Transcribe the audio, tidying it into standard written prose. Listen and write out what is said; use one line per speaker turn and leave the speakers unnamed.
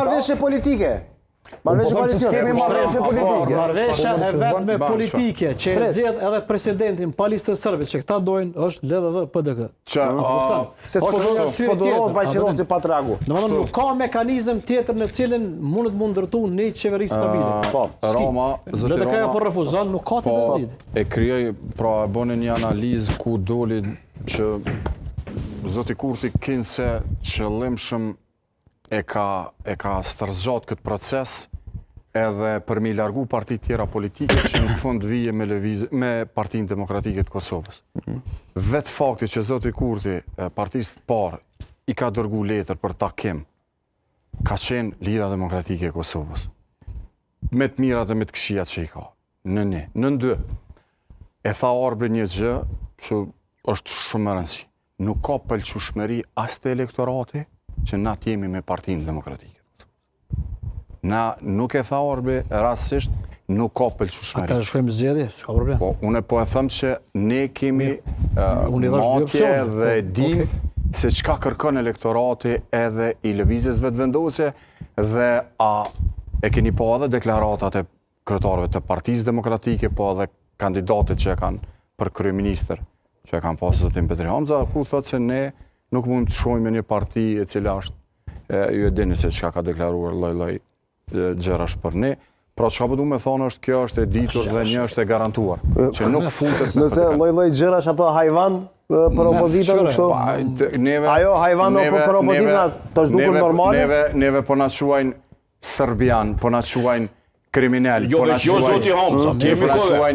marrëveshje politike. Marrëveshje koalicione.
Marrëveshja e vetme politike që e zgjedh edhe presidentin pa listë serbe që këta dojnë është LDV PDK.
Se s'po durohet bashkëron si patragu.
Domethënë nuk ka mekanizëm tjetër në cilin mund ndërtu një qeveri stabile.
Po, Roma, zoti
LDK
Roma
po refuzon, nuk ka të vëzhgjet.
e krijoi, pra e bënë një analizë ku doli që zoti Kurti kinse qëllimshëm e ka stërzgjat këtë proces edhe për mi largu parti tjera politike që në fund vije me Partinë Demokratike të Kosovës. Vetë fakti që zoti Kurti, partisë të parë, i ka dërgu letër për takim, ka qenë Lidha Demokratike e Kosovës. Me të mirat dhe me të këqijat që i ka. Në dy. E tha Arbri një gjë që është shumë më rëndësi. Nuk ka pëlqyeshmëri as të elektorati që na jemi me Partinë Demokratike. Na nuk e tha Orbi, rastësisht nuk ka pëlqyeshmëri.
Ata shkojmë zgjedhje, s'ka problem.
Po, unë po e them që ne kemi matje dhe dim se çka kërkon elektorati edhe i lëvizjes vetëvendosje dhe e keni pa edhe deklaratat e kryetarëve të Partisë Demokratike, po edhe kandidatët që kanë për kryeministër, që e kanë pasur zotin Petri Hamza, ku thotë se ne nuk mund të shojmë me një parti e cila është, ju e dini se çka ka deklaruar lloj-lloj gjërash për ne. Pra çka po du me thonë është kjo është e ditur dhe një është e garantuar, që nuk futet.
Nëse lloj-lloj gjërash ato hajvan për opozitën kështu. Ajo hajvan për opozitën të zhdukur normale.
Neve po na quajnë serbian, po na quajnë kriminal,
Jo, zoti Hamza, kemi kohë.